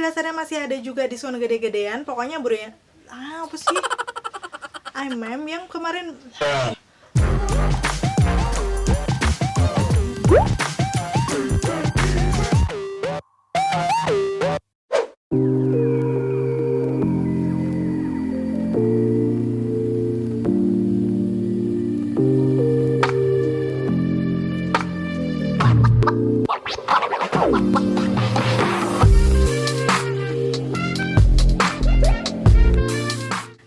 di Lazada masih ada juga diskon gede-gedean. Pokoknya bro ya. Apa sih? IMEM yang kemarin.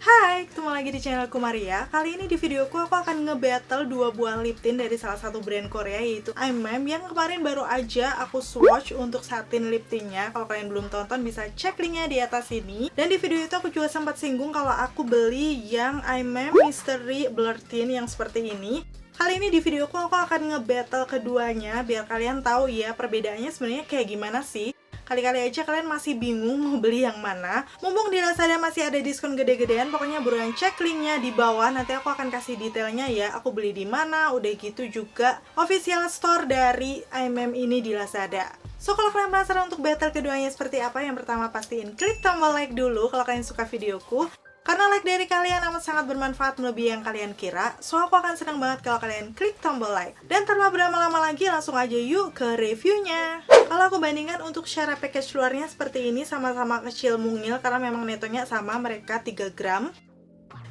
Hai, ketemu lagi di channelku Maria. Kali ini di videoku aku akan nge-battle 2 buah lip tint dari salah satu brand Korea, yaitu IMEM, yang kemarin baru aja aku swatch untuk satin lip tintnya. Kalau kalian belum tonton bisa cek linknya di atas sini. Dan di video itu aku juga sempat singgung kalau aku beli yang IMEM Mystery Blur Tint yang seperti ini. Kali ini di videoku aku akan nge-battle keduanya biar kalian tahu ya perbedaannya sebenarnya kayak gimana sih. Kali-kali aja kalian masih bingung mau beli yang mana. Mumpung di Lazada masih ada diskon gede-gedean, pokoknya buruan cek linknya di bawah. Nanti aku akan kasih detailnya ya, aku beli di mana, udah gitu juga official store dari IMEM ini di Lazada. So, kalau kalian penasaran untuk battle keduanya seperti apa, yang pertama pastiin klik tombol like dulu kalau kalian suka videoku. Karena like dari kalian amat sangat bermanfaat melebihi yang kalian kira. So, aku akan senang banget kalau kalian klik tombol like. Dan tanpa berlama-lama lagi, langsung aja yuk ke reviewnya. Kalau aku bandingkan untuk secara package luarnya seperti ini, sama-sama kecil mungil karena memang netonya sama, mereka 3 gram.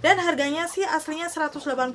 Dan harganya sih aslinya 180.000,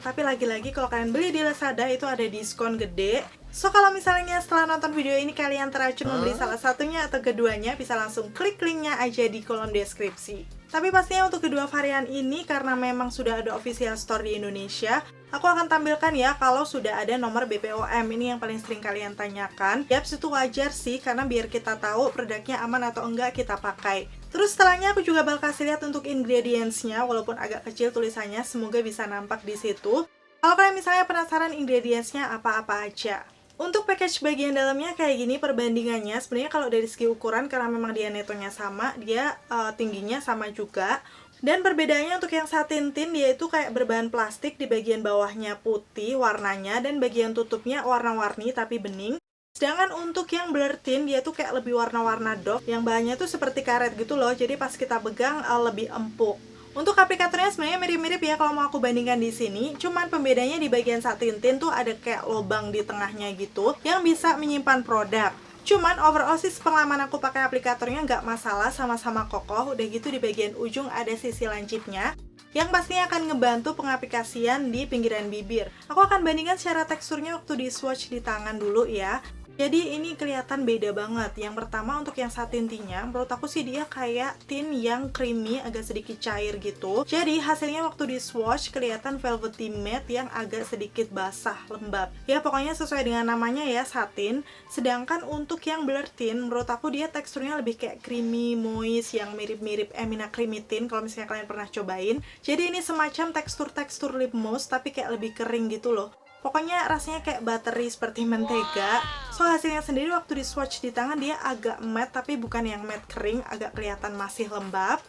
tapi lagi-lagi kalau kalian beli di Lazada itu ada diskon gede. So, kalau misalnya setelah nonton video ini kalian teracun membeli salah satunya atau keduanya, bisa langsung klik linknya aja di kolom deskripsi. Tapi pastinya untuk kedua varian ini, karena memang sudah ada official store di Indonesia, aku akan tampilkan ya kalau sudah ada nomor BPOM. Ini yang paling sering kalian tanyakan. Yaps, itu wajar sih, karena biar kita tahu produknya aman atau enggak kita pakai. Terus setelahnya aku juga bakal kasih lihat untuk ingredients-nya, walaupun agak kecil tulisannya, semoga bisa nampak di situ. Kalau kalian misalnya penasaran ingredients-nya apa-apa aja. Untuk package bagian dalamnya kayak gini perbandingannya, sebenarnya kalau dari segi ukuran karena memang dia netonya sama, dia tingginya sama juga. Dan perbedaannya untuk yang satin tint, dia itu kayak berbahan plastik, di bagian bawahnya putih warnanya dan bagian tutupnya warna-warni tapi bening. Sedangkan untuk yang blur tint, dia tuh kayak lebih warna-warna doff, yang bahannya tuh seperti karet gitu loh, jadi pas kita pegang lebih empuk. Untuk aplikatornya sebenarnya mirip-mirip ya kalau mau aku bandingkan di sini, cuman pembedanya di bagian satin tint tuh ada kayak lubang di tengahnya gitu yang bisa menyimpan produk. Cuman overall sih pengalaman aku pakai aplikatornya nggak masalah, sama-sama kokoh. Udah gitu di bagian ujung ada sisi lancipnya yang pastinya akan ngebantu pengaplikasian di pinggiran bibir. Aku akan bandingkan secara teksturnya waktu di swatch di tangan dulu ya. Jadi ini kelihatan beda banget. Yang pertama untuk yang satin tintnya, menurut aku sih dia kayak tint yang creamy, agak sedikit cair gitu. Jadi hasilnya waktu di swatch kelihatan velvety matte yang agak sedikit basah, lembab. Ya pokoknya sesuai dengan namanya ya, satin. Sedangkan untuk yang blur tint, menurut aku dia teksturnya lebih kayak creamy, moist, yang mirip-mirip Emina Creamy Tint kalau misalnya kalian pernah cobain. Jadi ini semacam tekstur-tekstur lip mousse tapi kayak lebih kering gitu loh. Pokoknya rasanya kayak buttery seperti mentega. So hasilnya sendiri waktu di swatch di tangan dia agak matte tapi bukan yang matte kering, agak kelihatan masih lembab.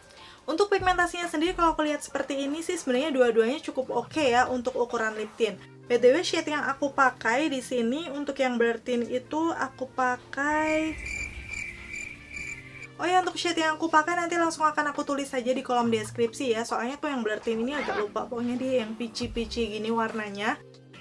Untuk pigmentasinya sendiri kalau aku lihat seperti ini sih sebenarnya dua-duanya cukup oke ya untuk ukuran lip tint. BTW shade yang aku pakai di sini untuk yang blur tint itu aku pakai. Oh ya, untuk shade yang aku pakai nanti langsung akan aku tulis saja di kolom deskripsi ya. Soalnya tuh yang blur tint ini agak lupa, pokoknya dia yang peachy-peachy gini warnanya.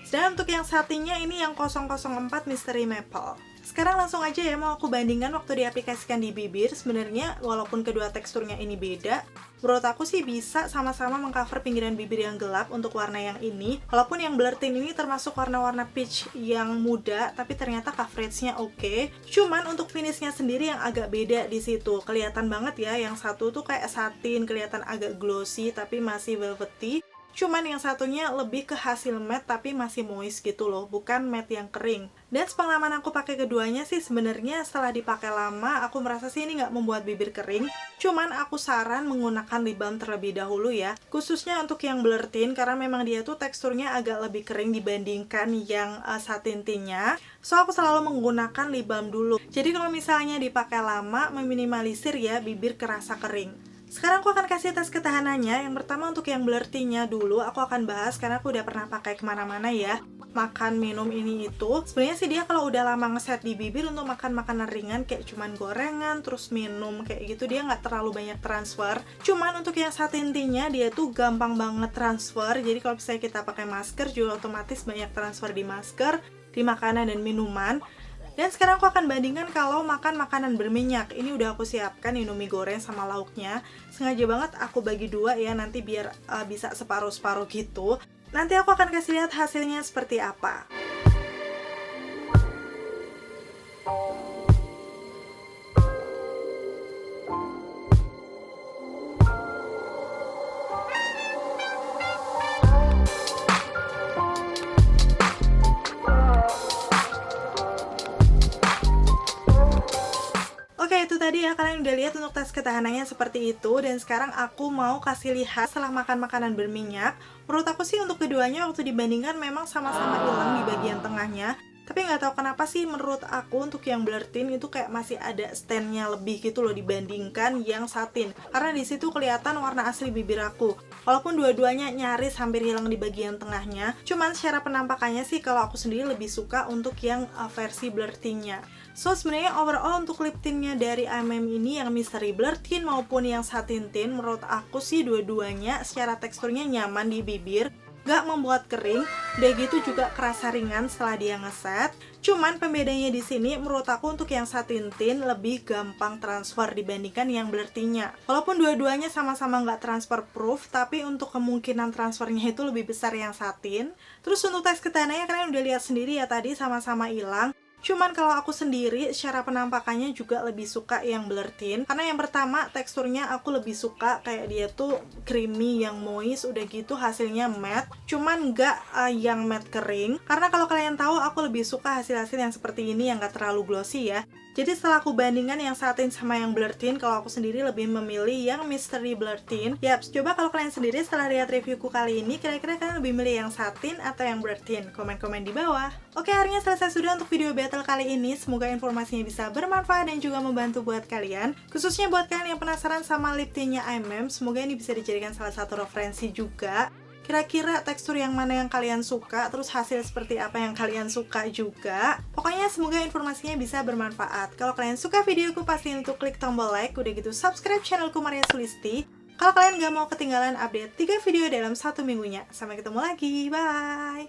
Dan untuk yang satinnya ini yang 004 Mystery Maple. Sekarang langsung aja ya mau aku bandingkan waktu diaplikasikan di bibir. Sebenarnya walaupun kedua teksturnya ini beda, menurut aku sih bisa sama-sama mengcover pinggiran bibir yang gelap untuk warna yang ini. Walaupun yang blur tint ini termasuk warna-warna peach yang muda, tapi ternyata coveragenya oke. Cuman untuk finishnya sendiri yang agak beda di situ. Kelihatan banget ya, yang satu tuh kayak satin, kelihatan agak glossy tapi masih velvety. Cuman yang satunya lebih ke hasil matte tapi masih moist gitu loh, bukan matte yang kering. Dan pengalaman aku pakai keduanya sih sebenarnya setelah dipakai lama, aku merasa sih ini nggak membuat bibir kering. Cuman aku saran menggunakan lip balm terlebih dahulu ya, khususnya untuk yang blur tint karena memang dia tuh teksturnya agak lebih kering dibandingkan yang satin tintnya. So aku selalu menggunakan lip balm dulu. Jadi kalau misalnya dipakai lama, meminimalisir ya bibir kerasa kering. Sekarang aku akan kasih tes ketahanannya. Yang pertama untuk yang blur tint-nya dulu aku akan bahas karena aku udah pernah pakai kemana-mana ya. makan minum ini itu sebenarnya sih dia kalau udah lama ngeset di bibir untuk makan makanan ringan kayak cuman gorengan terus minum kayak gitu, dia nggak terlalu banyak transfer. Cuman untuk yang satin tea-nya dia tuh gampang banget transfer. Jadi kalau misalnya kita pakai masker juga otomatis banyak transfer di masker, di makanan dan minuman. Dan sekarang aku akan bandingkan kalau makan makanan berminyak. Ini udah aku siapkan indomie goreng sama lauknya. Sengaja banget aku bagi dua ya, nanti biar bisa separuh-separuh gitu. Nanti aku akan kasih lihat hasilnya seperti apa. Oke, itu tadi ya, kalian udah lihat untuk tes ketahanannya seperti itu. Dan sekarang aku mau kasih lihat setelah makan makanan berminyak. Menurut aku sih untuk keduanya waktu dibandingkan memang sama-sama hilang di bagian tengahnya. Tapi nggak tahu kenapa sih menurut aku untuk yang blur tint itu kayak masih ada standnya lebih gitu loh dibandingkan yang satin. Karena di situ kelihatan warna asli bibir aku. Walaupun dua-duanya nyaris hampir hilang di bagian tengahnya, cuman secara penampakannya sih kalau aku sendiri lebih suka untuk yang versi blur tint-nya. So sebenarnya overall untuk lip tintnya dari ini yang Mystery Blur Tint maupun yang Satin Tint, menurut aku sih dua-duanya secara teksturnya nyaman di bibir, gak membuat kering, udah gitu juga kerasa ringan setelah dia ngeset. Cuman pembedanya di sini menurut aku untuk yang Satin Tint lebih gampang transfer dibandingkan yang Blur Tint-nya. Walaupun dua-duanya sama-sama nggak transfer proof, tapi untuk kemungkinan transfernya itu lebih besar yang satin. Terus untuk tes ketahanannya kalian udah lihat sendiri ya tadi sama-sama hilang. Cuman kalau aku sendiri secara penampakannya juga lebih suka yang blur tint. Karena yang pertama teksturnya aku lebih suka kayak dia tuh creamy yang moist, udah gitu hasilnya matte. Cuman nggak yang matte kering. Karena kalau kalian tahu aku lebih suka hasil-hasil yang seperti ini yang nggak terlalu glossy ya. Jadi setelah aku bandingkan yang satin sama yang blur tint, kalau aku sendiri lebih memilih yang Mystery Blur Tint. Yap, coba kalau kalian sendiri setelah lihat reviewku kali ini, kira-kira kalian lebih milih yang satin atau yang blur tint? Komen-komen di bawah. Oke, akhirnya selesai sudah untuk video battle kali ini. Semoga informasinya bisa bermanfaat dan juga membantu buat kalian. Khususnya buat kalian yang penasaran sama lip tintnya semoga ini bisa dijadikan salah satu referensi juga. Kira-kira tekstur yang mana yang kalian suka, terus hasil seperti apa yang kalian suka juga. Pokoknya semoga informasinya bisa bermanfaat. Kalau kalian suka videoku, pastiin untuk klik tombol like, udah gitu subscribe channelku Maria Sulisti. Kalau kalian gak mau ketinggalan update 3 video dalam 1 minggunya. Sampai ketemu lagi, bye!